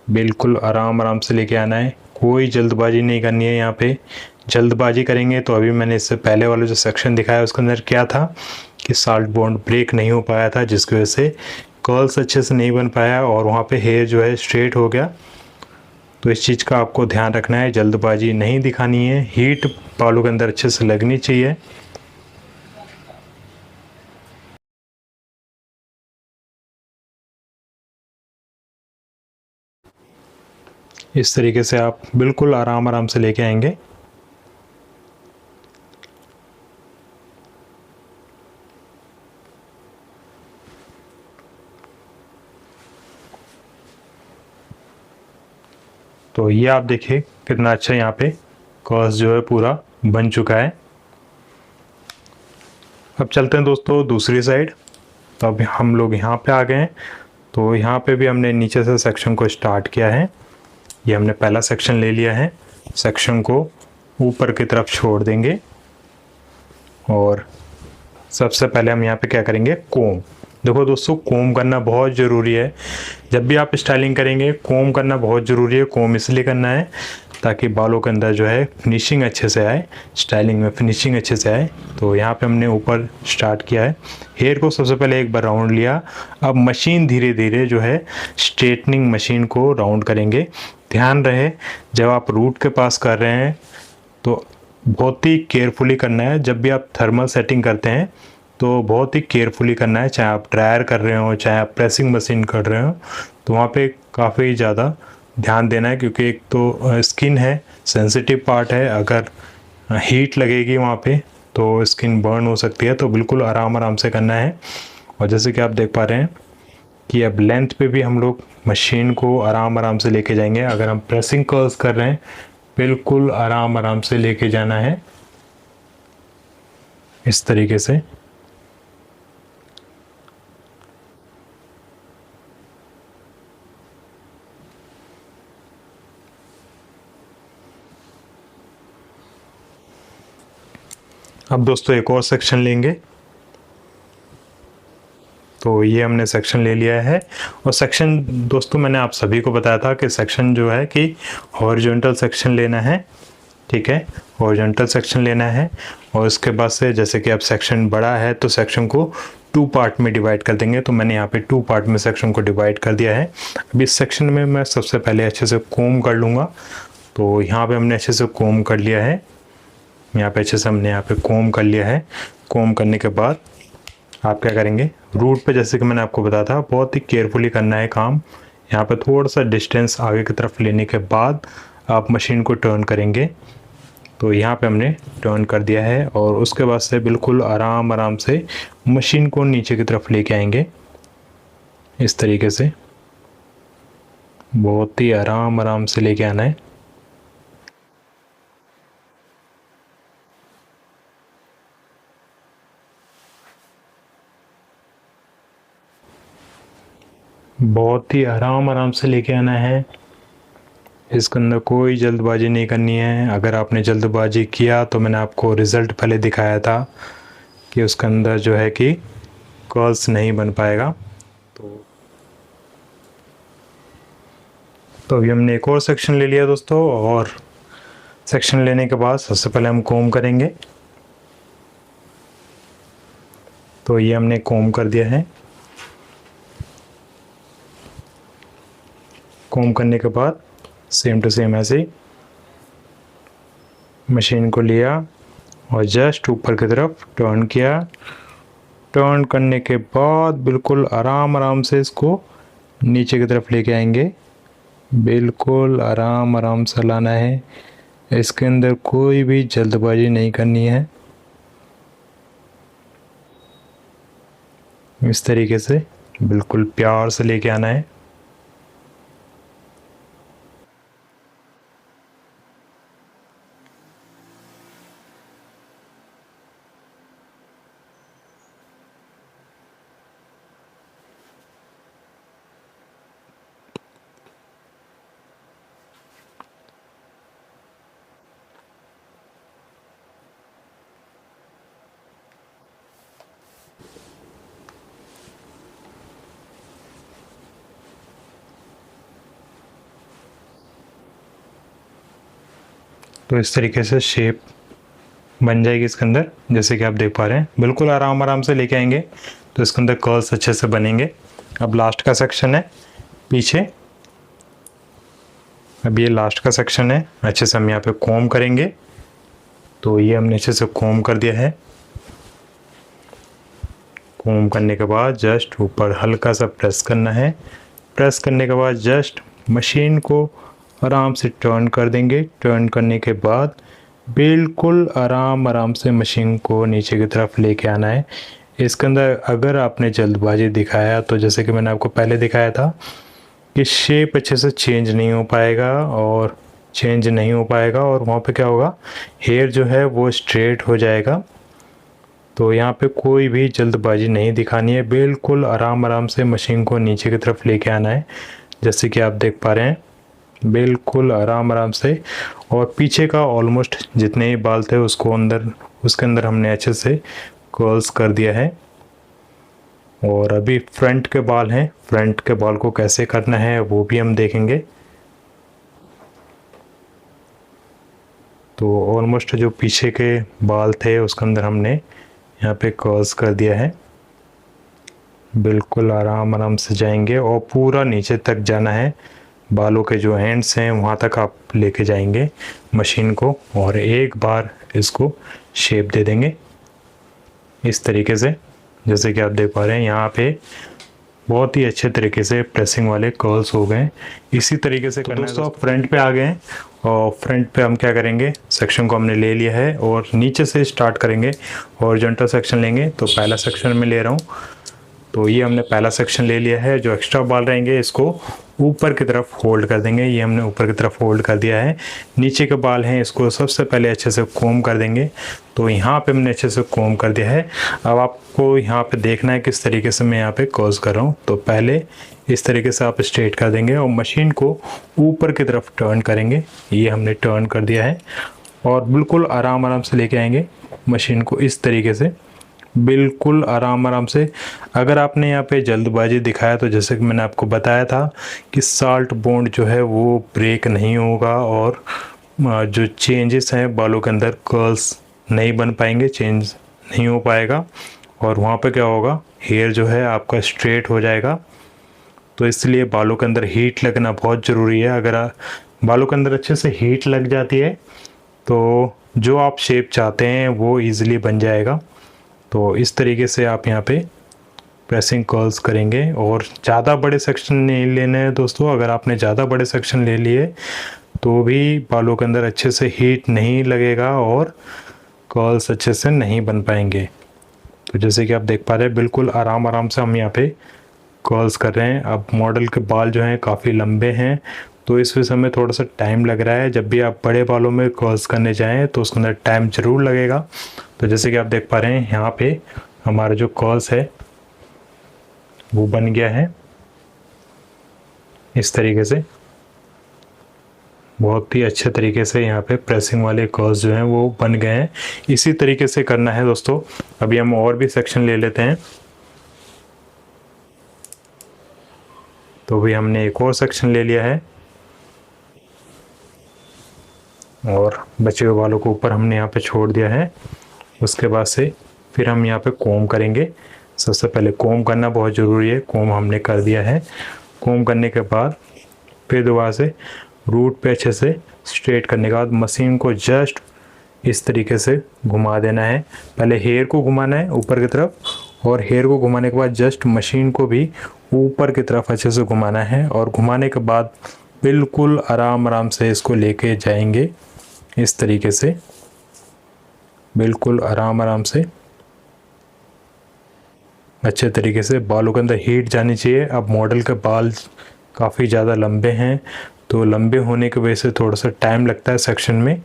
Speaker 1: बिल्कुल आराम आराम से लेके आना है, कोई जल्दबाजी नहीं करनी है। यहाँ पे जल्दबाजी करेंगे तो अभी मैंने इससे पहले वाला जो सेक्शन दिखाया उसके अंदर क्या था कि साल्ट बॉन्ड ब्रेक नहीं हो पाया था, जिसकी वजह से कर्ल्स अच्छे से नहीं बन पाया और वहाँ पे हेयर जो है स्ट्रेट हो गया। तो इस चीज़ का आपको ध्यान रखना है, जल्दबाजी नहीं दिखानी है, हीट बालों के अंदर अच्छे से लगनी चाहिए। इस तरीके से आप बिल्कुल आराम आराम से लेके आएंगे। तो ये आप देखिए कितना अच्छा यहाँ पे कर्व्स जो है पूरा बन चुका है। अब चलते हैं दोस्तों दूसरी साइड। तो अब हम लोग यहाँ पे आ गए हैं। तो यहाँ पे भी हमने नीचे से सेक्शन को स्टार्ट किया है। ये हमने पहला सेक्शन ले लिया है, सेक्शन को ऊपर की तरफ छोड़ देंगे और सबसे पहले हम यहाँ पे क्या करेंगे, कोम। देखो दोस्तों, कोम करना बहुत ज़रूरी है। जब भी आप स्टाइलिंग करेंगे कोम करना बहुत ज़रूरी है। कोम इसलिए करना है ताकि बालों के अंदर जो है फिनिशिंग अच्छे से आए, स्टाइलिंग में फिनिशिंग अच्छे से आए। तो यहाँ पे हमने ऊपर स्टार्ट किया है, हेयर को सबसे पहले एक बार राउंड लिया। अब मशीन धीरे धीरे जो है स्ट्रेटनिंग मशीन को राउंड करेंगे। ध्यान रहे जब आप रूट के पास कर रहे हैं तो बहुत ही केयरफुली करना है। जब भी आप थर्मल सेटिंग करते हैं तो बहुत ही केयरफुली करना है, चाहे आप ड्रायर कर रहे हो चाहे आप प्रेसिंग मशीन कर रहे हो। तो वहाँ पे काफ़ी ज़्यादा ध्यान देना है, क्योंकि एक तो स्किन है, सेंसिटिव पार्ट है, अगर हीट लगेगी वहाँ पे तो स्किन बर्न हो सकती है। तो बिल्कुल आराम आराम से करना है। और जैसे कि आप देख पा रहे हैं कि अब लेंथ पे भी हम लोग मशीन को आराम आराम से लेके जाएंगे। अगर हम प्रेसिंग कर्ल्स कर रहे हैं बिल्कुल आराम आराम से लेके जाना है इस तरीके से। अब दोस्तों एक और सेक्शन लेंगे। तो ये हमने सेक्शन ले लिया है और सेक्शन दोस्तों मैंने आप सभी को बताया था कि सेक्शन जो है कि हॉरिजॉन्टल सेक्शन लेना है, ठीक है, हॉरिजॉन्टल सेक्शन लेना है। और उसके बाद से जैसे कि अब सेक्शन बड़ा है तो सेक्शन को 2 पार्ट में डिवाइड कर देंगे। तो मैंने यहाँ पे 2 पार्ट में सेक्शन को डिवाइड कर दिया है। अब इस सेक्शन में मैं सबसे पहले अच्छे से कोम कर लूँगा। तो यहाँ पे हमने अच्छे से कोम कर लिया है, यहाँ पे अच्छे से हमने यहाँ पे कोम कर लिया है। कोम करने के बाद आप क्या करेंगे, रूट पे जैसे कि मैंने आपको बताया था बहुत ही केयरफुली करना है काम। यहाँ पे थोड़ा सा डिस्टेंस आगे की तरफ लेने के बाद आप मशीन को टर्न करेंगे। तो यहाँ पे हमने टर्न कर दिया है और उसके बाद से बिल्कुल आराम आराम से मशीन को नीचे की तरफ लेके आएंगे इस तरीके से। बहुत ही आराम आराम से लेके आना है। बहुत ही आराम आराम से लेके आना है। इसके अंदर कोई जल्दबाजी नहीं करनी है। अगर आपने जल्दबाजी किया तो मैंने आपको रिज़ल्ट पहले दिखाया था कि उसके अंदर जो है कि कर्ल्स नहीं बन पाएगा। तो अभी हमने एक और सेक्शन ले लिया दोस्तों, और सेक्शन लेने के बाद सबसे पहले हम कोम करेंगे। तो ये हमने कोम कर दिया है। कोम करने के बाद सेम टू सेम ऐसे ही मशीन को लिया और जस्ट ऊपर की तरफ टर्न किया। टर्न करने के बाद बिल्कुल आराम आराम से इसको नीचे की तरफ लेके आएंगे। बिल्कुल आराम आराम से लाना है। इसके अंदर कोई भी जल्दबाजी नहीं करनी है। इस तरीके से बिल्कुल प्यार से लेके आना है। तो इस तरीके से शेप बन जाएगी इसके अंदर, जैसे कि आप देख पा रहे हैं। बिल्कुल आराम आराम से लेके आएंगे तो इसके अंदर कर्ल्स अच्छे से बनेंगे। अब लास्ट का सेक्शन है पीछे। अब ये लास्ट का सेक्शन है। अच्छे से हम यहाँ पे कोम करेंगे। तो ये हमने अच्छे से कोम कर दिया है। कोम करने के बाद जस्ट ऊपर हल्का सा प्रेस करना है। प्रेस करने के बाद जस्ट मशीन को आराम से टर्न कर देंगे। टर्न करने के बाद बिल्कुल आराम आराम से मशीन को नीचे की तरफ लेके आना है। इसके अंदर अगर आपने जल्दबाजी दिखाया तो जैसे कि मैंने आपको पहले दिखाया था कि शेप अच्छे से चेंज नहीं हो पाएगा, और वहाँ पे क्या होगा, हेयर जो है वो स्ट्रेट हो जाएगा। तो यहाँ पे कोई भी जल्दबाजी नहीं दिखानी है। बिल्कुल आराम आराम से मशीन को नीचे की तरफ लेके आना है, जैसे कि आप देख पा रहे हैं। बिल्कुल आराम आराम से। और पीछे का ऑलमोस्ट जितने ही बाल थे उसके अंदर हमने अच्छे से कर्ल्स कर दिया है। और अभी फ्रंट के बाल हैं। फ्रंट के बाल को कैसे करना है वो भी हम देखेंगे। तो ऑलमोस्ट जो पीछे के बाल थे उसके अंदर हमने यहाँ पे कर्ल्स कर दिया है। बिल्कुल आराम आराम से जाएंगे और पूरा नीचे तक जाना है। बालों के जो एंड्स हैं वहाँ तक आप लेके जाएंगे मशीन को, और एक बार इसको शेप दे देंगे इस तरीके से, जैसे कि आप देख पा रहे हैं। यहाँ पे बहुत ही अच्छे तरीके से प्रेसिंग वाले कर्ल्स हो गए। इसी तरीके से करना है दोस्तों। आप फ्रंट पे आ गए हैं, और फ्रंट पे हम क्या करेंगे, सेक्शन को हमने ले लिया है और नीचे से स्टार्ट करेंगे। हॉरिजॉन्टल सेक्शन लेंगे। तो पहला सेक्शन में ले रहा हूँ। तो ये हमने पहला सेक्शन ले लिया है। जो एक्स्ट्रा बाल रहेंगे इसको ऊपर की तरफ होल्ड कर देंगे। ये हमने ऊपर की तरफ होल्ड कर दिया है। नीचे के बाल हैं इसको सबसे पहले अच्छे से कोम कर देंगे। तो यहाँ पे हमने अच्छे से कोम कर दिया है। अब आपको यहाँ पे देखना है किस तरीके से मैं यहाँ पे कर्ल्स कर रहा हूँ। तो पहले इस तरीके से आप स्ट्रेट कर देंगे और मशीन को ऊपर की तरफ टर्न करेंगे। ये हमने टर्न कर दिया है और बिल्कुल आराम आराम से लेके आएंगे मशीन को इस तरीके से, बिल्कुल आराम आराम से। अगर आपने यहाँ पे जल्दबाजी दिखाया तो जैसे कि मैंने आपको बताया था कि साल्ट बॉन्ड जो है वो ब्रेक नहीं होगा, और जो चेंजेस हैं बालों के अंदर, कर्ल्स नहीं बन पाएंगे, चेंज नहीं हो पाएगा, और वहाँ पे क्या होगा, हेयर जो है आपका स्ट्रेट हो जाएगा। तो इसलिए बालों के अंदर हीट लगना बहुत ज़रूरी है। अगर बालों के अंदर अच्छे से हीट लग जाती है तो जो आप शेप चाहते हैं वो ईज़िली बन जाएगा। तो इस तरीके से आप यहाँ पे प्रेसिंग कर्ल्स करेंगे। और ज़्यादा बड़े सेक्शन नहीं लेने हैं दोस्तों। अगर आपने ज़्यादा बड़े सेक्शन ले लिए तो भी बालों के अंदर अच्छे से हीट नहीं लगेगा और कर्ल्स अच्छे से नहीं बन पाएंगे। तो जैसे कि आप देख पा रहे हैं बिल्कुल आराम आराम से हम यहाँ पे कर्ल्स कर रहे हैं। अब मॉडल के बाल जो हैं काफ़ी लंबे हैं तो इस वजह से हमें थोड़ा सा टाइम लग रहा है। जब भी आप बड़े बालों में कर्ल्स करने जाएं तो उसके अंदर टाइम ज़रूर लगेगा। तो जैसे कि आप देख पा रहे हैं यहाँ पे हमारा जो कर्ल्स है वो बन गया है। इस तरीके से बहुत ही अच्छे तरीके से यहाँ पे प्रेसिंग वाले कर्व्स जो हैं वो बन गए हैं। इसी तरीके से करना है दोस्तों। अभी हम और भी सेक्शन ले लेते हैं। तो भी हमने एक और सेक्शन ले लिया है और बचे हुए बालों को ऊपर हमने यहाँ पे छोड़ दिया है। उसके बाद से फिर हम यहाँ पे कोम करेंगे। सबसे पहले कोम करना बहुत ज़रूरी है। कोम हमने कर दिया है। कोम करने के बाद फिर दोबारा से रूट पे अच्छे से स्ट्रेट करने के बाद मशीन को जस्ट इस तरीके से घुमा देना है। पहले हेयर को घुमाना है ऊपर की तरफ और हेयर को घुमाने के बाद जस्ट मशीन को भी ऊपर की तरफ अच्छे से घुमाना है और घुमाने के बाद बिल्कुल आराम आराम से इसको लेके जाएंगे इस तरीके से, बिल्कुल आराम आराम से अच्छे तरीके से। बालों के अंदर हीट जानी चाहिए। अब मॉडल के बाल काफ़ी ज़्यादा लंबे हैं तो लंबे होने की वजह से थोड़ा सा टाइम लगता है सेक्शन में,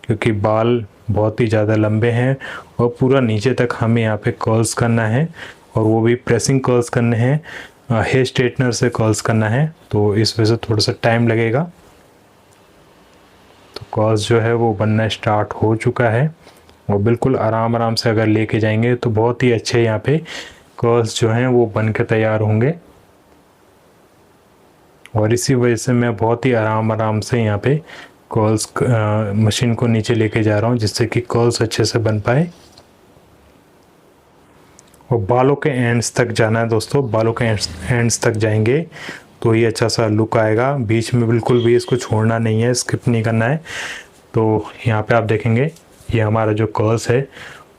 Speaker 1: क्योंकि बाल बहुत ही ज़्यादा लंबे हैं और पूरा नीचे तक हमें यहाँ पे कर्ल्स करना है और वो भी प्रेसिंग कर्ल्स करने हैं, हेयर स्ट्रेटनर से कर्ल्स करना है। तो इस वजह से थोड़ा सा टाइम लगेगा। तो कर्ल्स जो है वो बनना स्टार्ट हो चुका है और बिल्कुल आराम आराम से अगर लेके जाएंगे तो बहुत ही अच्छे यहाँ पे कर्ल्स जो हैं वो बन के तैयार होंगे। और इसी वजह से मैं बहुत ही आराम आराम से यहाँ पे कर्ल्स मशीन को नीचे लेके जा रहा हूँ जिससे कि कर्ल्स अच्छे से बन पाए। और बालों के एंड्स तक जाना है दोस्तों। बालों के एंड्स तक जाएंगे तो ये अच्छा सा लुक आएगा। बीच में बिल्कुल भी इसको छोड़ना नहीं है, स्किप नहीं करना है। तो यहाँ पे आप देखेंगे ये हमारा जो कर्ल्स है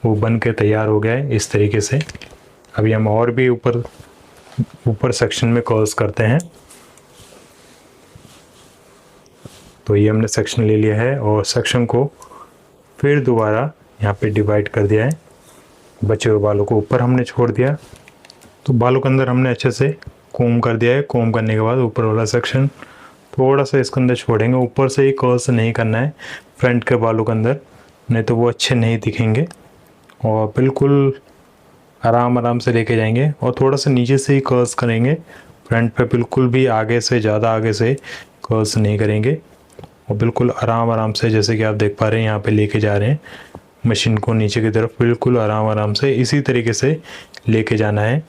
Speaker 1: वो बन के तैयार हो गया है इस तरीके से। अभी हम और भी ऊपर सेक्शन में कर्ल्स करते हैं। तो ये हमने सेक्शन ले लिया है और सेक्शन को फिर दोबारा यहाँ पे डिवाइड कर दिया है। बचे हुए बालों को ऊपर हमने छोड़ दिया। तो बालों के अंदर हमने अच्छे से कोम कर दिया है। कोम करने के बाद ऊपर वाला सेक्शन थोड़ा सा इसके अंदर छोड़ेंगे। ऊपर से ही कर्ल्स नहीं करना है फ्रंट के बालों के अंदर, नहीं तो वो अच्छे नहीं दिखेंगे। और बिल्कुल आराम आराम से लेके जाएंगे और थोड़ा सा नीचे से ही कर्ल्स करेंगे फ्रंट पे। बिल्कुल भी आगे से ज़्यादा आगे से कर्ल्स नहीं करेंगे और बिल्कुल आराम आराम से, जैसे कि आप देख पा रहे हैं यहाँ पे लेके जा रहे हैं मशीन को नीचे की तरफ। बिल्कुल आराम आराम से इसी तरीके से लेके जाना है।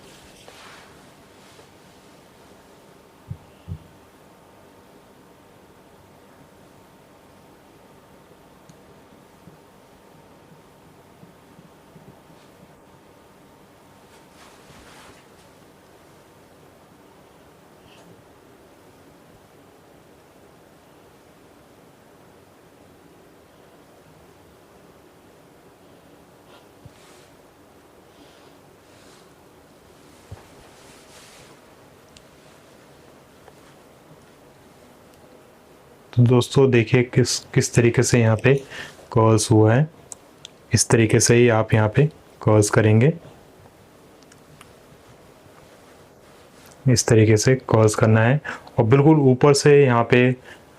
Speaker 1: तो दोस्तों देखिए किस तरीके से यहाँ पे कर्ल्स हुआ है। इस तरीके से ही आप यहाँ पे कर्ल्स करेंगे। इस तरीके से कर्ल्स करना है और बिल्कुल ऊपर से यहाँ पे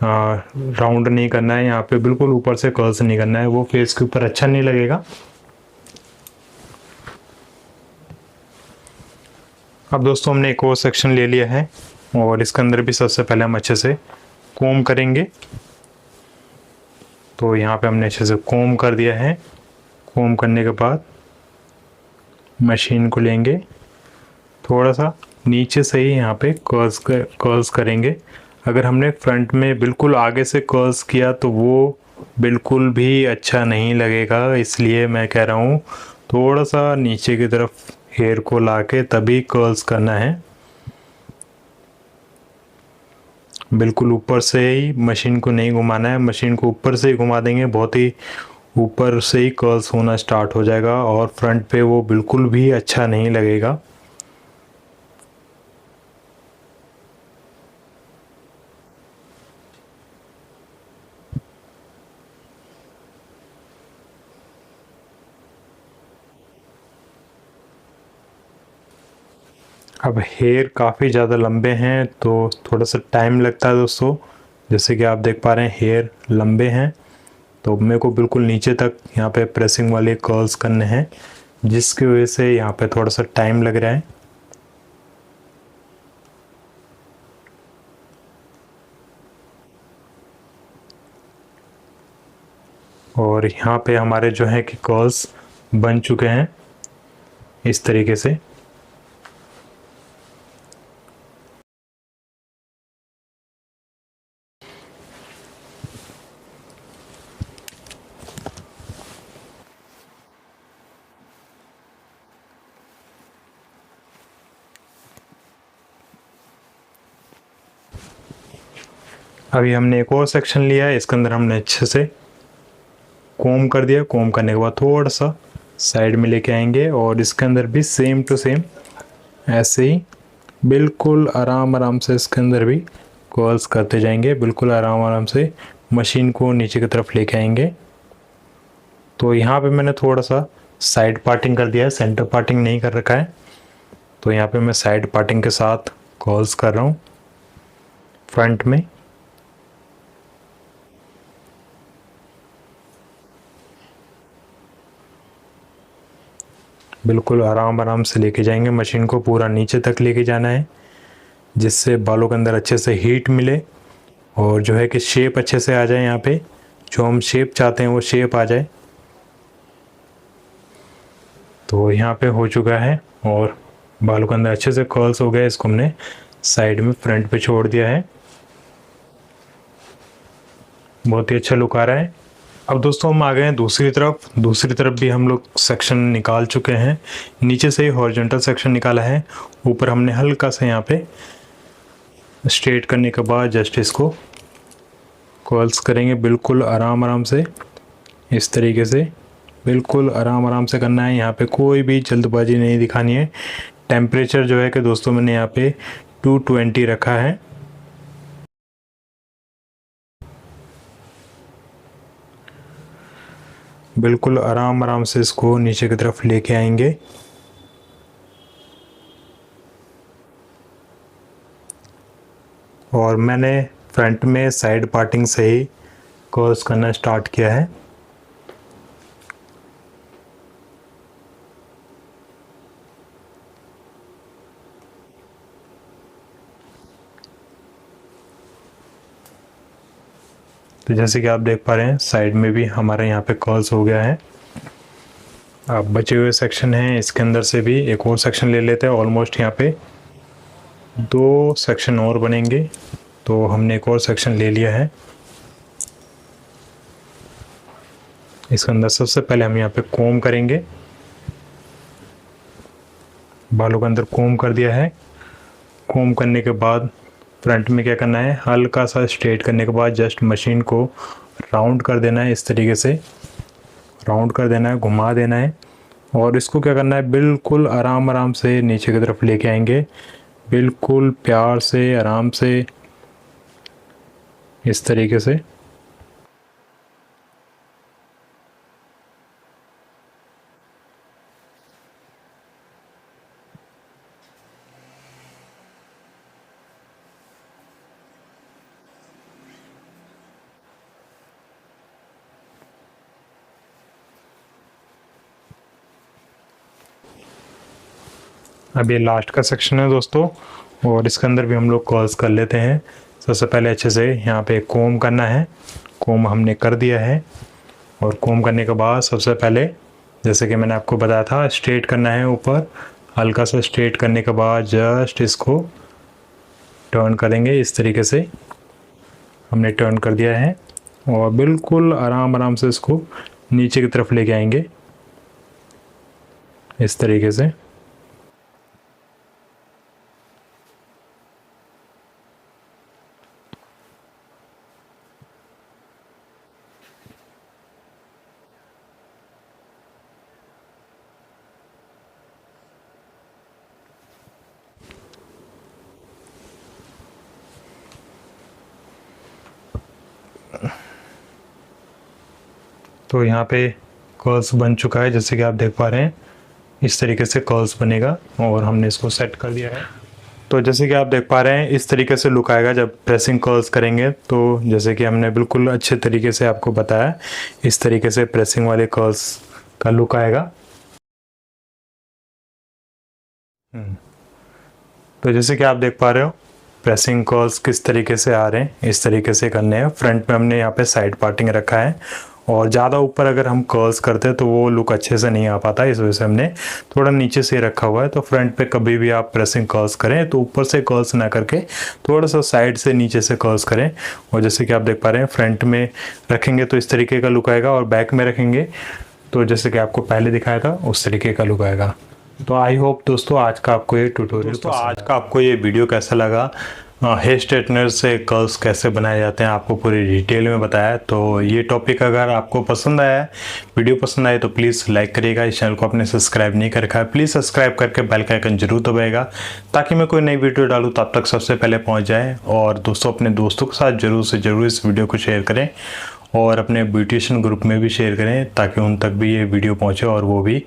Speaker 1: राउंड नहीं करना है। यहाँ पे बिल्कुल ऊपर से कर्ल्स नहीं करना है, वो फेस के ऊपर अच्छा नहीं लगेगा। अब दोस्तों हमने एक और सेक्शन ले लिया है और इसके अंदर भी सबसे पहले हम अच्छे से कोम करेंगे। तो यहाँ पे हमने अच्छे से कोम कर दिया है। कोम करने के बाद मशीन को लेंगे, थोड़ा सा नीचे से ही यहाँ पे कर्ल्स करेंगे। अगर हमने फ्रंट में बिल्कुल आगे से कर्ल्स किया तो वो बिल्कुल भी अच्छा नहीं लगेगा, इसलिए मैं कह रहा हूँ थोड़ा सा नीचे की तरफ हेयर को लाके तभी कर्ल्स करना है। बिल्कुल ऊपर से ही मशीन को नहीं घुमाना है। मशीन को ऊपर से ही घुमा देंगे, बहुत ही ऊपर से ही कर्ल्स होना स्टार्ट हो जाएगा और फ्रंट पे वो बिल्कुल भी अच्छा नहीं लगेगा। अब हेयर काफ़ी ज़्यादा लंबे हैं तो थोड़ा सा टाइम लगता है दोस्तों। जैसे कि आप देख पा रहे हैं हेयर लंबे हैं तो मेरे को बिल्कुल नीचे तक यहाँ पे प्रेसिंग वाले कर्ल्स करने हैं, जिसकी वजह से यहाँ पे थोड़ा सा टाइम लग रहा है। और यहाँ पे हमारे जो है कि कर्ल्स बन चुके हैं इस तरीके से। अभी हमने एक और सेक्शन लिया है, इसके अंदर हमने अच्छे से कोम कर दिया। कोम करने के बाद थोड़ा सा साइड में लेके आएंगे और इसके अंदर भी सेम टू सेम ऐसे ही बिल्कुल आराम आराम से इसके अंदर भी कर्ल्स करते जाएंगे। बिल्कुल आराम आराम से मशीन को नीचे की तरफ लेके आएंगे। तो यहाँ पे मैंने थोड़ा सा साइड पार्टिंग कर दिया है, सेंटर पार्टिंग नहीं कर रखा है। तो यहाँ पे मैं साइड पार्टिंग के साथ कर्ल्स कर रहा हूँ फ्रंट में। बिल्कुल आराम आराम से लेके जाएंगे, मशीन को पूरा नीचे तक लेके जाना है, जिससे बालों के अंदर अच्छे से हीट मिले और जो है कि शेप अच्छे से आ जाए। यहाँ पे जो हम शेप चाहते हैं वो शेप आ जाए। तो यहाँ पे हो चुका है और बालों के अंदर अच्छे से कर्ल्स हो गए। इसको हमने साइड में फ्रंट पे छोड़ दिया है। बहुत ही अच्छा लुक आ रहा है। अब दोस्तों हम आ गए हैं दूसरी तरफ। दूसरी तरफ भी हम लोग सेक्शन निकाल चुके हैं। नीचे से हॉरिजॉन्टल सेक्शन निकाला है, ऊपर हमने हल्का सा यहाँ पे स्ट्रेट करने के बाद जस्ट इसको कर्ल्स करेंगे बिल्कुल आराम आराम से, इस तरीके से बिल्कुल आराम आराम से करना है। यहाँ पे कोई भी जल्दबाजी नहीं दिखानी है। टेम्परेचर जो है कि दोस्तों मैंने यहाँ पे 220 रखा है। बिल्कुल आराम आराम से इसको नीचे की तरफ लेके आएंगे। और मैंने फ्रंट में साइड पार्टिंग से ही कर्ल्स करना स्टार्ट किया है। तो जैसे कि आप देख पा रहे हैं साइड में भी हमारे यहाँ पे कर्ल्स हो गया है। अब बचे हुए सेक्शन हैं, इसके अंदर से भी एक और सेक्शन ले लेते हैं। ऑलमोस्ट यहाँ पे 2 सेक्शन और बनेंगे। तो हमने एक और सेक्शन ले लिया है। इसके अंदर सबसे पहले हम यहाँ पे कोम करेंगे। बालों के अंदर कोम कर दिया है। कोम करने के बाद फ्रंट में क्या करना है, हल्का सा स्ट्रेट करने के बाद जस्ट मशीन को राउंड कर देना है। इस तरीके से राउंड कर देना है, घुमा देना है। और इसको क्या करना है, बिल्कुल आराम आराम से नीचे की तरफ लेके आएंगे। बिल्कुल प्यार से आराम से इस तरीके से। अब ये लास्ट का सेक्शन है दोस्तों, और इसके अंदर भी हम लोग कर्ल्स कर लेते हैं। सबसे पहले अच्छे से यहाँ पे कोम करना है। कोम हमने कर दिया है। और कोम करने के बाद सबसे पहले जैसे कि मैंने आपको बताया था स्ट्रेट करना है ऊपर। हल्का सा स्ट्रेट करने के बाद जस्ट इसको टर्न करेंगे। इस तरीके से हमने टर्न कर दिया है और बिल्कुल आराम आराम से इसको नीचे की तरफ लेके आएंगे इस तरीके से। तो यहाँ पे कर्ल्स बन चुका है, जैसे कि आप देख पा रहे हैं इस तरीके से कर्ल्स बनेगा और हमने इसको सेट कर दिया है। तो जैसे कि आप देख पा रहे हैं इस तरीके से लुक आएगा जब प्रेसिंग कर्ल्स करेंगे। तो जैसे कि हमने बिल्कुल अच्छे तरीके से आपको बताया, इस तरीके से प्रेसिंग वाले कर्ल्स का लुक आएगा। तो जैसे कि आप देख पा रहे हो प्रेसिंग कर्ल्स किस तरीके से आ रहे हैं, इस तरीके से करने हैं। फ्रंट में हमने यहाँ पे साइड पार्टिंग रखा है और ज़्यादा ऊपर अगर हम कर्ल्स करते हैं तो वो लुक अच्छे से नहीं आ पाता, इस वजह से हमने थोड़ा नीचे से रखा हुआ है। तो फ्रंट पे कभी भी आप प्रेसिंग कर्ल्स करें तो ऊपर से कर्ल्स ना करके थोड़ा सा साइड से नीचे से कर्ल्स करें। और जैसे कि आप देख पा रहे हैं फ्रंट में रखेंगे तो इस तरीके का लुक आएगा, और बैक में रखेंगे तो जैसे कि आपको पहले दिखाया था उस तरीके का लुक आएगा। तो आई होप दोस्तों आज का आपको ये ट्यूटोरियल आज का आपको ये वीडियो कैसा लगा। हेयर स्ट्रेटनर से कर्ल्स कैसे बनाए जाते हैं आपको पूरी डिटेल में बताया। तो ये टॉपिक अगर आपको पसंद आया है, वीडियो पसंद आए तो प्लीज़ लाइक करिएगा। इस चैनल को आपने सब्सक्राइब नहीं कर रखा है प्लीज़ सब्सक्राइब करके बेल का आइकन जरूर दबाएगा, ताकि मैं कोई नई वीडियो डालूँ तब तक सबसे पहले पहुँच जाए। और दोस्तों अपने दोस्तों के साथ जरूर से ज़रूर इस वीडियो को शेयर करें और अपने ब्यूटिशियन ग्रुप में भी शेयर करें, ताकि उन तक भी ये वीडियो पहुंचे और वो भी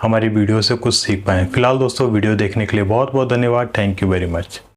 Speaker 1: हमारी वीडियो से कुछ सीख पाएँ। फिलहाल दोस्तों वीडियो देखने के लिए बहुत बहुत धन्यवाद। Thank you very much.